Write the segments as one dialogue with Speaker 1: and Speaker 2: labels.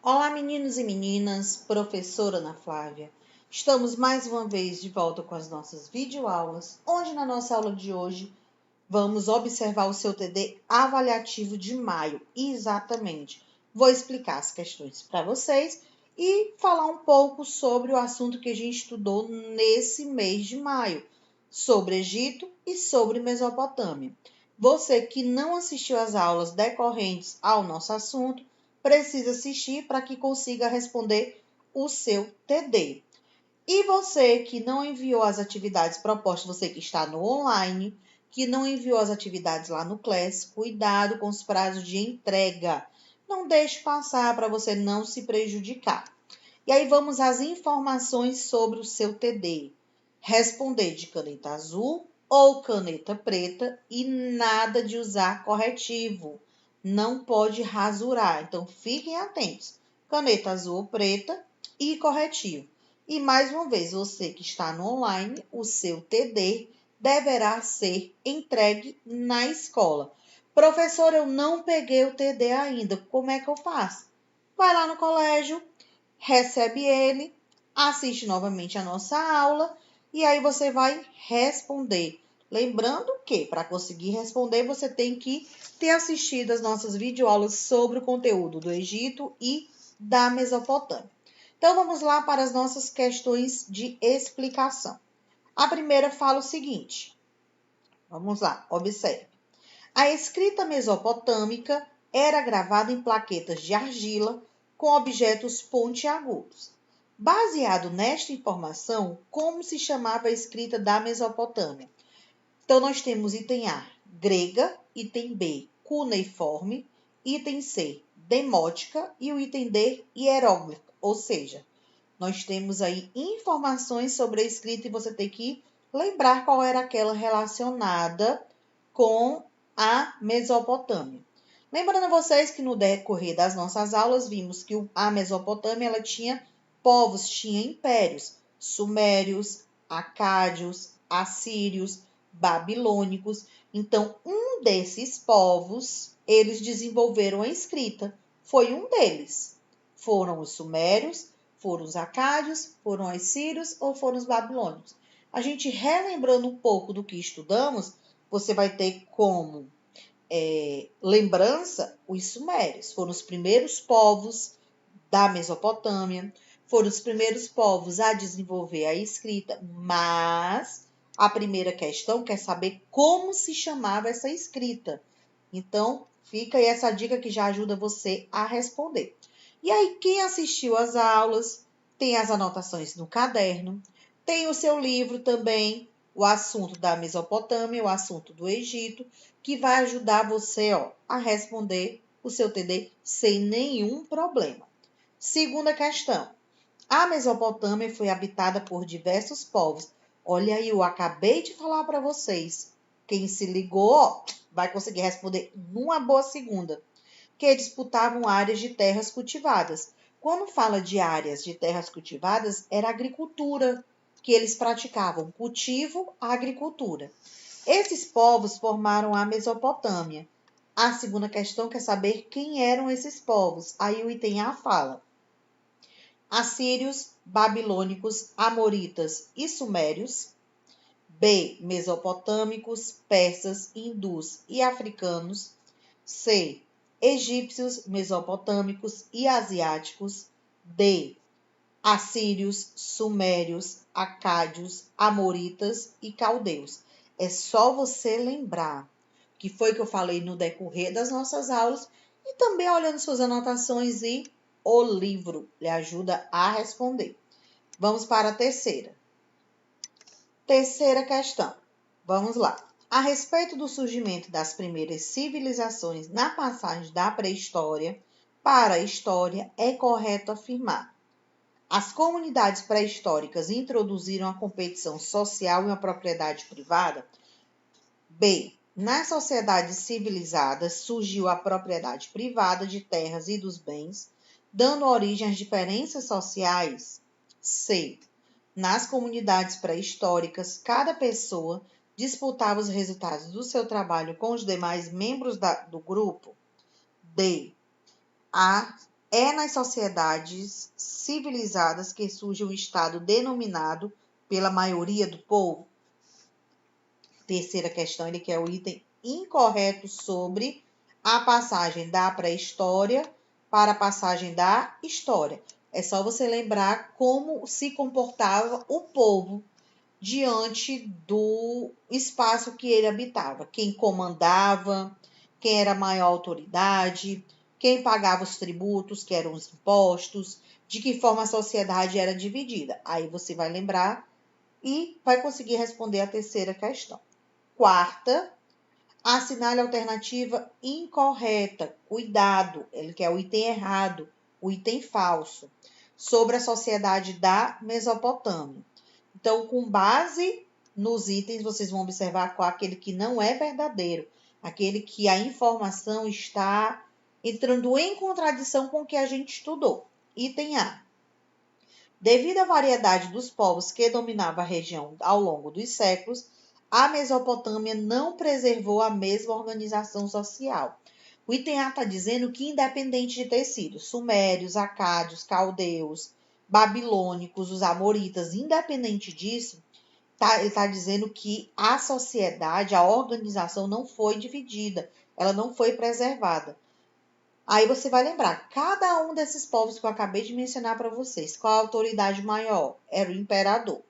Speaker 1: Olá, meninos e meninas, professora Ana Flávia. Estamos mais uma vez de volta com as nossas videoaulas, onde na nossa aula de hoje vamos observar o seu TD avaliativo de maio. Exatamente. Vou explicar as questões para vocês e falar um pouco sobre o assunto que a gente estudou nesse mês de maio, sobre Egito e sobre Mesopotâmia. Você que não assistiu às aulas decorrentes ao nosso assunto, precisa assistir para que consiga responder o seu TD. E você que não enviou as atividades propostas, você que está no online, que não enviou as atividades lá no Class, cuidado com os prazos de entrega. Não deixe passar para você não se prejudicar. E aí vamos às informações sobre o seu TD. Responder de caneta azul ou caneta preta e nada de usar corretivo. Não pode rasurar, então fiquem atentos. Caneta azul ou preta e corretivo. E mais uma vez, você que está no online, o seu TD deverá ser entregue na escola. Professor, eu não peguei o TD ainda, como é que eu faço? Vai lá no colégio, recebe ele, assiste novamente a nossa aula e aí você vai responder. Lembrando que, para conseguir responder, você tem que ter assistido as nossas videoaulas sobre o conteúdo do Egito e da Mesopotâmia. Então, vamos lá para as nossas questões de explicação. A primeira fala o seguinte. Vamos lá, observe. A escrita mesopotâmica era gravada em plaquetas de argila com objetos pontiagudos. Baseado nesta informação, como se chamava a escrita da Mesopotâmia? Então, nós temos item A, grega, item B, cuneiforme, item C, demótica e o item D, hieróglifa, ou seja, nós temos aí informações sobre a escrita e você tem que lembrar qual era aquela relacionada com a Mesopotâmia. Lembrando vocês que no decorrer das nossas aulas vimos que a Mesopotâmia ela tinha povos, tinha impérios, sumérios, acádios, assírios, babilônicos. Então, um desses povos, eles desenvolveram a escrita. Foi um deles. Foram os sumérios, foram os acádios, foram os assírios ou foram os babilônicos. A gente relembrando um pouco do que estudamos, você vai ter como lembrança os sumérios. Foram os primeiros povos da Mesopotâmia, foram os primeiros povos a desenvolver a escrita, mas a primeira questão quer saber como se chamava essa escrita. Então, fica aí essa dica que já ajuda você a responder. E aí, quem assistiu às aulas, tem as anotações no caderno, tem o seu livro também, o assunto da Mesopotâmia, o assunto do Egito, que vai ajudar você a responder o seu TD sem nenhum problema. Segunda questão. A Mesopotâmia foi habitada por diversos povos. Olha aí, eu acabei de falar para vocês. Quem se ligou, vai conseguir responder numa boa segunda. Que disputavam áreas de terras cultivadas. Quando fala de áreas de terras cultivadas, era agricultura que eles praticavam, cultivo, agricultura. Esses povos formaram a Mesopotâmia. A segunda questão quer saber quem eram esses povos. Aí o item A fala: assírios, babilônicos, amoritas e sumérios. B, mesopotâmicos, persas, hindus e africanos. C, egípcios, mesopotâmicos e asiáticos. D, assírios, sumérios, acádios, amoritas e caldeus. É só você lembrar que foi que eu falei no decorrer das nossas aulas e também olhando suas anotações e o livro lhe ajuda a responder. Vamos para a terceira. Terceira questão. Vamos lá. A respeito do surgimento das primeiras civilizações na passagem da pré-história para a história, é correto afirmar: as comunidades pré-históricas introduziram a competição social e a propriedade privada? B. Nas sociedades civilizadas surgiu a propriedade privada de terras e dos bens, dando origem às diferenças sociais? C. Nas comunidades pré-históricas, cada pessoa disputava os resultados do seu trabalho com os demais membros do grupo? D. É nas sociedades civilizadas que surge um estado denominado pela maioria do povo. Terceira questão, ele quer o item incorreto sobre a passagem da pré-história para a passagem da história. É só você lembrar como se comportava o povo diante do espaço que ele habitava. Quem comandava, quem era a maior autoridade, quem pagava os tributos, que eram os impostos, de que forma a sociedade era dividida. Aí você vai lembrar e vai conseguir responder a terceira questão. Quarta, assinale a alternativa incorreta. Cuidado, ele quer o item errado, o item falso, sobre a sociedade da Mesopotâmia. Então, com base nos itens, vocês vão observar qual aquele que não é verdadeiro, aquele que a informação está entrando em contradição com o que a gente estudou. Item A. Devido à variedade dos povos que dominavam a região ao longo dos séculos, a Mesopotâmia não preservou a mesma organização social. O item A está dizendo que, independente de ter sido sumérios, acádios, caldeus, babilônicos, os amoritas, independente disso, ele está dizendo que a sociedade, a organização não foi dividida, ela não foi preservada. Aí você vai lembrar, cada um desses povos que eu acabei de mencionar para vocês, qual a autoridade maior? Era o imperador.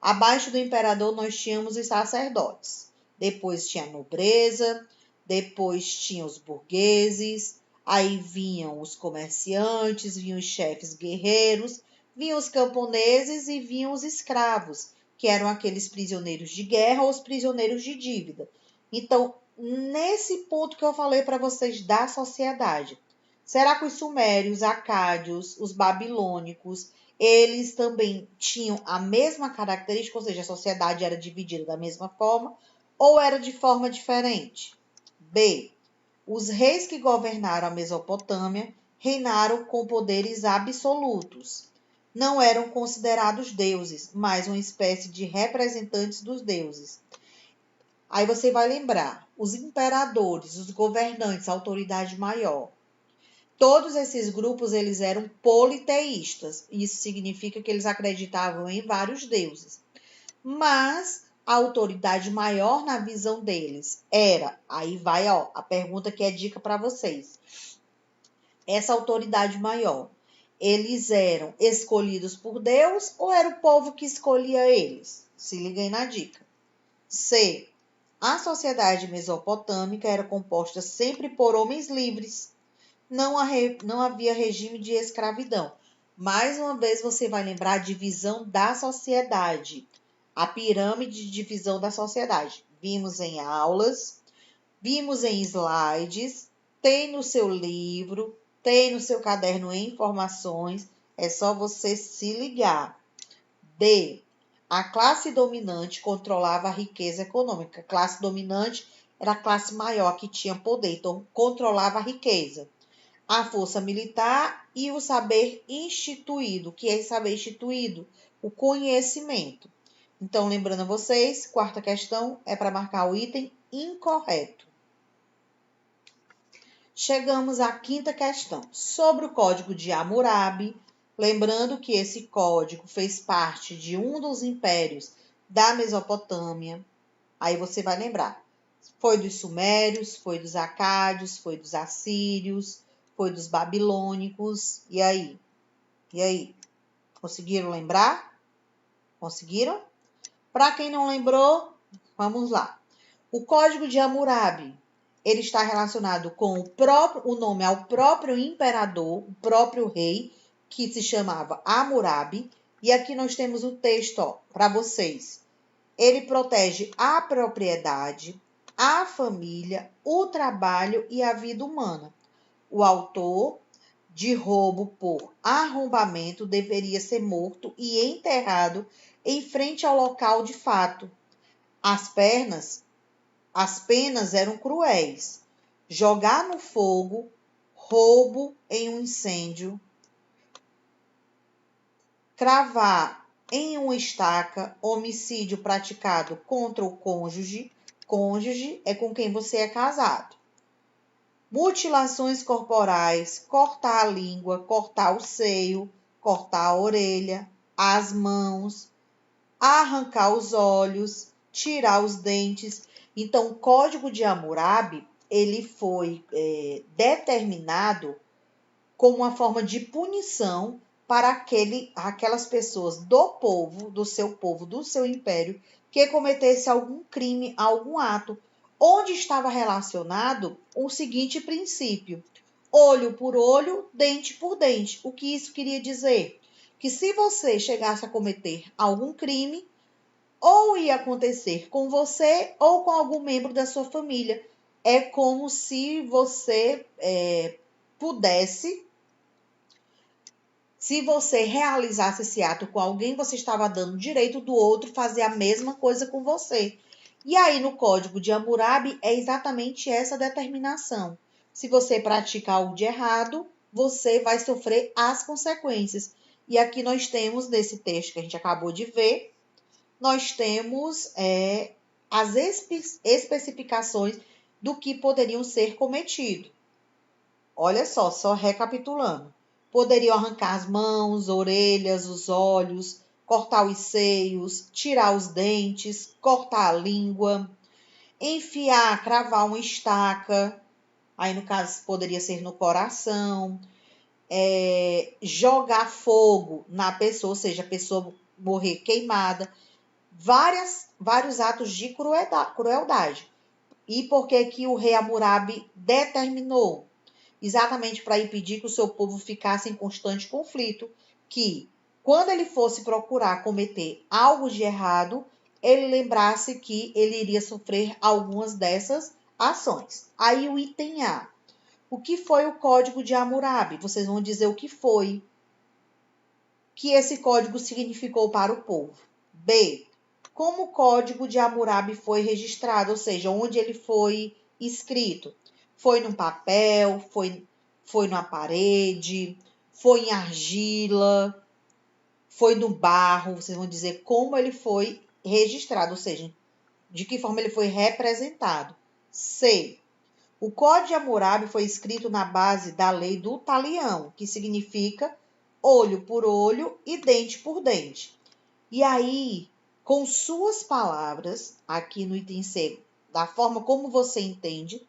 Speaker 1: Abaixo do imperador nós tínhamos os sacerdotes. Depois tinha a nobreza, depois tinha os burgueses, aí vinham os comerciantes, vinham os chefes guerreiros, vinham os camponeses e vinham os escravos, que eram aqueles prisioneiros de guerra ou os prisioneiros de dívida. Então, nesse ponto que eu falei para vocês da sociedade, será que os sumérios, acádios, os babilônicos, eles também tinham a mesma característica, ou seja, a sociedade era dividida da mesma forma, ou era de forma diferente? B. Os reis que governaram a Mesopotâmia reinaram com poderes absolutos. Não eram considerados deuses, mas uma espécie de representantes dos deuses. Aí você vai lembrar, os imperadores, os governantes, a autoridade maior. Todos esses grupos, eles eram politeístas. Isso significa que eles acreditavam em vários deuses. Mas a autoridade maior na visão deles era, aí vai a pergunta que é dica para vocês. Essa autoridade maior, eles eram escolhidos por Deus ou era o povo que escolhia eles? Se liguem na dica. C. A sociedade mesopotâmica era composta sempre por homens livres. Não havia regime de escravidão. Mais uma vez você vai lembrar a divisão da sociedade. A pirâmide de divisão da sociedade. Vimos em aulas, vimos em slides, tem no seu livro, tem no seu caderno em informações. É só você se ligar. D. A classe dominante controlava a riqueza econômica. A classe dominante era a classe maior que tinha poder, então controlava a riqueza. A força militar e o saber instituído. O que é saber instituído? O conhecimento. Então, lembrando a vocês, quarta questão é para marcar o item incorreto. Chegamos à quinta questão, sobre o Código de Hammurabi. Lembrando que esse código fez parte de um dos impérios da Mesopotâmia. Aí você vai lembrar. Foi dos sumérios, foi dos acádios, foi dos assírios, foi dos babilônicos. E aí? E aí? Conseguiram lembrar? Conseguiram? Para quem não lembrou, vamos lá. O Código de Hammurabi, ele está relacionado com o nome ao próprio imperador, o próprio rei, que se chamava Hammurabi. E aqui nós temos o texto para vocês. Ele protege a propriedade, a família, o trabalho e a vida humana. O autor de roubo por arrombamento deveria ser morto e enterrado em frente ao local de fato. As penas eram cruéis. Jogar no fogo, roubo em um incêndio, cravar em uma estaca, homicídio praticado contra o cônjuge. Cônjuge é com quem você é casado. mutilações corporais, cortar a língua, cortar o seio, cortar a orelha, as mãos, arrancar os olhos, tirar os dentes. Então, o Código de Hammurabi, ele foi determinado como uma forma de punição para aquelas pessoas do seu império, que cometesse algum crime, algum ato, onde estava relacionado o seguinte princípio: olho por olho, dente por dente. O que isso queria dizer? Que se você chegasse a cometer algum crime, ou ia acontecer com você ou com algum membro da sua família. É como se você pudesse, se você realizasse esse ato com alguém, você estava dando direito do outro fazer a mesma coisa com você. E aí, no Código de Hammurabi, é exatamente essa determinação. Se você pratica algo de errado, você vai sofrer as consequências. E aqui nós temos, nesse texto que a gente acabou de ver, nós temos as especificações do que poderiam ser cometido. Olha só recapitulando. Poderiam arrancar as mãos, orelhas, os olhos, cortar os seios, tirar os dentes, cortar a língua, enfiar, cravar uma estaca, aí no caso poderia ser no coração, jogar fogo na pessoa, ou seja, a pessoa morrer queimada, vários atos de crueldade. E por que que o rei Hammurabi determinou? Exatamente para impedir que o seu povo ficasse em constante conflito, que quando ele fosse procurar cometer algo de errado, ele lembrasse que ele iria sofrer algumas dessas ações. Aí o item A. O que foi o Código de Hammurabi? Vocês vão dizer o que foi que esse código significou para o povo. B. Como o Código de Hammurabi foi registrado, ou seja, onde ele foi escrito. Foi num papel, foi numa parede, foi em argila, foi no barro. Vocês vão dizer como ele foi registrado, ou seja, de que forma ele foi representado. C. O Código de Hammurabi foi escrito na base da lei do talião, que significa olho por olho e dente por dente. E aí, com suas palavras, aqui no item C, da forma como você entende,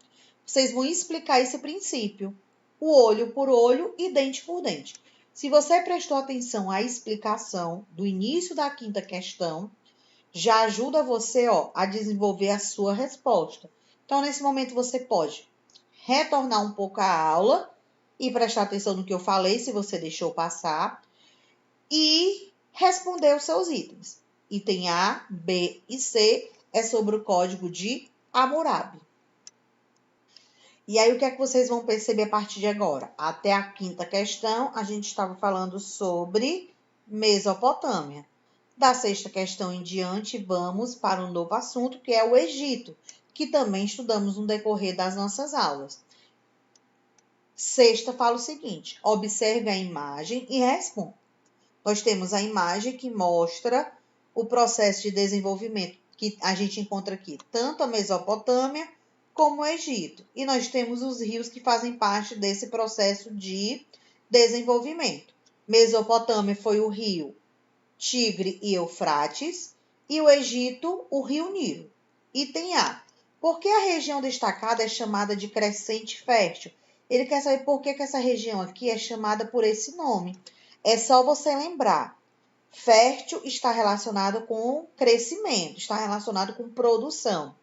Speaker 1: vocês vão explicar esse princípio. O olho por olho e dente por dente. Se você prestou atenção à explicação do início da quinta questão, já ajuda você a desenvolver a sua resposta. Então, nesse momento, você pode retornar um pouco à aula e prestar atenção no que eu falei, se você deixou passar, e responder os seus itens. Item A, B e C é sobre o Código de Hammurabi. E aí, o que é que vocês vão perceber a partir de agora? Até a quinta questão, a gente estava falando sobre Mesopotâmia. Da sexta questão em diante, vamos para um novo assunto, que é o Egito, que também estudamos no decorrer das nossas aulas. Sexta fala o seguinte: observe a imagem e responda. Nós temos a imagem que mostra o processo de desenvolvimento que a gente encontra aqui, tanto a Mesopotâmia como o Egito. E nós temos os rios que fazem parte desse processo de desenvolvimento. Mesopotâmia foi o rio Tigre e Eufrates, e o Egito, o rio Nilo. Item A. Por que a região destacada é chamada de crescente fértil? Ele quer saber por que essa região aqui é chamada por esse nome. É só você lembrar. Fértil está relacionado com crescimento, está relacionado com produção.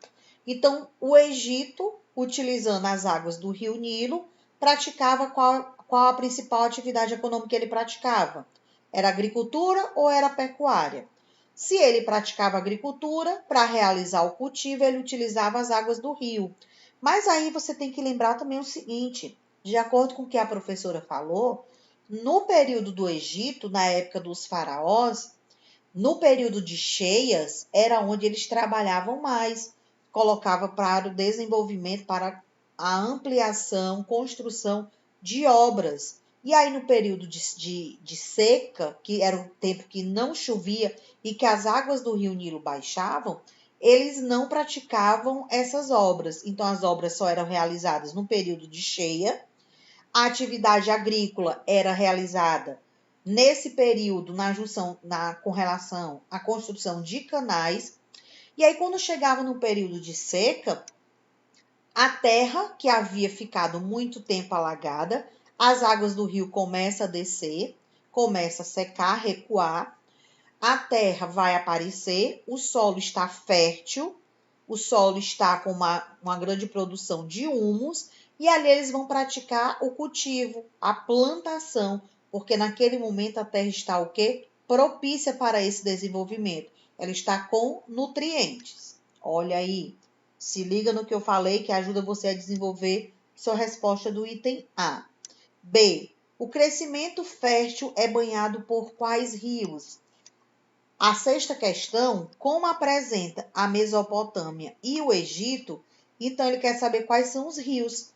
Speaker 1: Então, o Egito, utilizando as águas do rio Nilo, praticava qual a principal atividade econômica que ele praticava? Era agricultura ou era pecuária? Se ele praticava agricultura, para realizar o cultivo, ele utilizava as águas do rio. Mas aí você tem que lembrar também o seguinte, de acordo com o que a professora falou, no período do Egito, na época dos faraós, no período de cheias, era onde eles trabalhavam mais, colocava para o desenvolvimento, para a ampliação, construção de obras. E aí, no período de seca, que era o tempo que não chovia e que as águas do rio Nilo baixavam, eles não praticavam essas obras. Então, as obras só eram realizadas no período de cheia. A atividade agrícola era realizada nesse período com relação à construção de canais. E aí, quando chegava no período de seca, a terra, que havia ficado muito tempo alagada, as águas do rio começam a descer, começa a secar, recuar, a terra vai aparecer, o solo está fértil, o solo está com uma grande produção de humus, e ali eles vão praticar o cultivo, a plantação, porque naquele momento a terra está o quê? Propícia para esse desenvolvimento. Ela está com nutrientes. Olha aí, se liga no que eu falei, que ajuda você a desenvolver sua resposta do item A. B. O crescimento fértil é banhado por quais rios? A sexta questão, como apresenta a Mesopotâmia e o Egito, então ele quer saber quais são os rios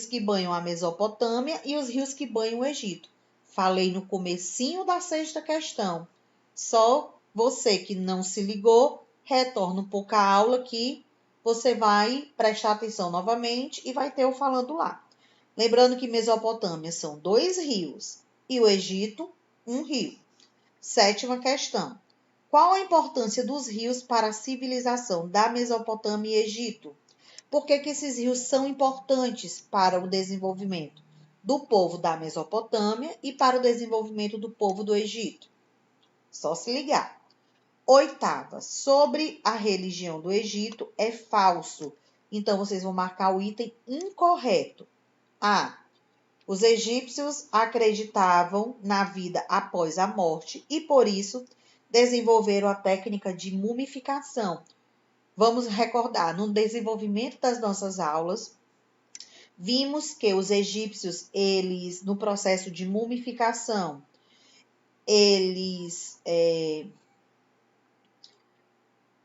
Speaker 1: que banham a Mesopotâmia e os rios que banham o Egito. Falei no comecinho da sexta questão. Só você que não se ligou, retorna um pouco a aula que você vai prestar atenção novamente e vai ter eu falando lá. Lembrando que Mesopotâmia são 2 rios e o Egito, 1 rio. Sétima questão. Qual a importância dos rios para a civilização da Mesopotâmia e Egito? Por que esses rios são importantes para o desenvolvimento do povo da Mesopotâmia e para o desenvolvimento do povo do Egito? Só se ligar. Oitava, sobre a religião do Egito é falso. Então, vocês vão marcar o item incorreto. A. Os egípcios acreditavam na vida após a morte e, por isso, desenvolveram a técnica de mumificação. Vamos recordar, no desenvolvimento das nossas aulas, vimos que os egípcios, eles, no processo de mumificação, eles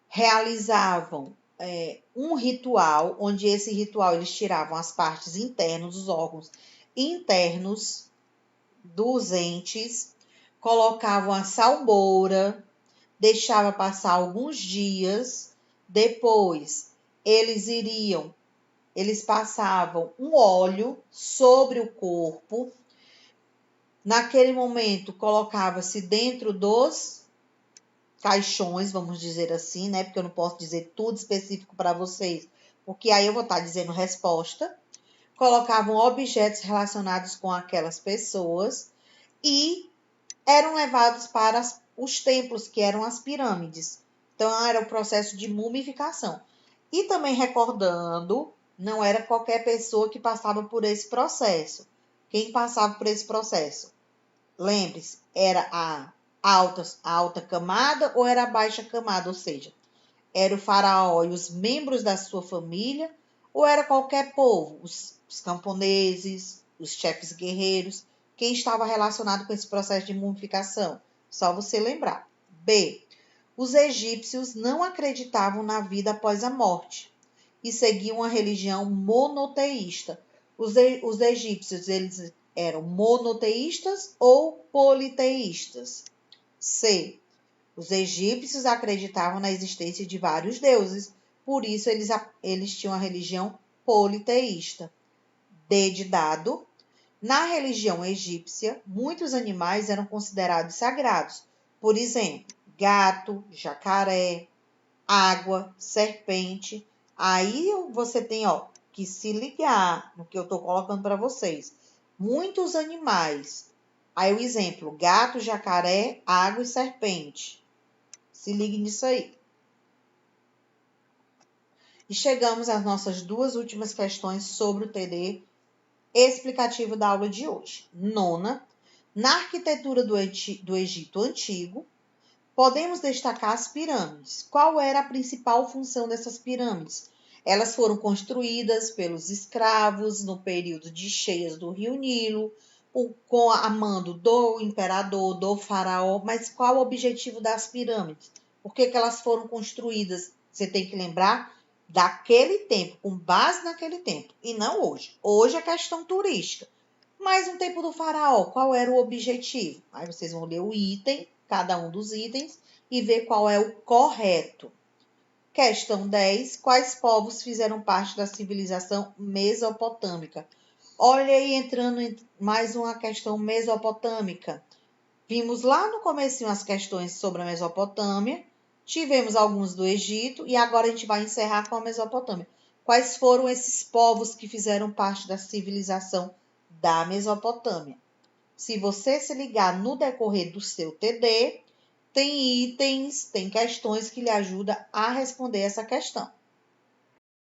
Speaker 1: realizavam um ritual, onde esse ritual eles tiravam as partes internas, os órgãos internos dos entes, colocavam a salmoura, deixava passar alguns dias, depois eles passavam um óleo sobre o corpo. Naquele momento colocava-se dentro dos caixões, vamos dizer assim, né? Porque eu não posso dizer tudo específico para vocês, porque aí eu vou estar dizendo resposta. Colocavam objetos relacionados com aquelas pessoas e eram levados para os templos, que eram as pirâmides. Então, era o processo de mumificação. E também recordando, não era qualquer pessoa que passava por esse processo. Quem passava por esse processo? Lembre-se, era a alta camada ou era a baixa camada? Ou seja, era o faraó e os membros da sua família, ou era qualquer povo, os camponeses, os chefes guerreiros, quem estava relacionado com esse processo de mumificação? Só você lembrar. B. Os egípcios não acreditavam na vida após a morte e seguiam a religião monoteísta. Os egípcios, eles eram monoteístas ou politeístas? C. Os egípcios acreditavam na existência de vários deuses, por isso eles tinham a religião politeísta. D de dado. Na religião egípcia, muitos animais eram considerados sagrados. Por exemplo, gato, jacaré, água, serpente. Aí você tem que se ligar no que eu estou colocando para vocês. Muitos animais. Aí o exemplo, gato, jacaré, água e serpente. Se ligue nisso aí. E chegamos às nossas 2 últimas questões sobre o TD explicativo da aula de hoje. Nona, na arquitetura do Egito Antigo, podemos destacar as pirâmides. Qual era a principal função dessas pirâmides? Elas foram construídas pelos escravos no período de cheias do rio Nilo, com a mando do imperador, do faraó. Mas qual o objetivo das pirâmides? Por que elas foram construídas? Você tem que lembrar daquele tempo, com base naquele tempo, e não hoje. Hoje é questão turística. Mas no tempo do faraó, qual era o objetivo? Aí vocês vão ler o item, cada um dos itens, e ver qual é o correto. Questão 10. Quais povos fizeram parte da civilização mesopotâmica? Olha aí, entrando em mais uma questão mesopotâmica. Vimos lá no comecinho as questões sobre a Mesopotâmia, tivemos alguns do Egito e agora a gente vai encerrar com a Mesopotâmia. Quais foram esses povos que fizeram parte da civilização da Mesopotâmia? Se você se ligar no decorrer do seu TD, tem itens, tem questões que lhe ajudam a responder essa questão.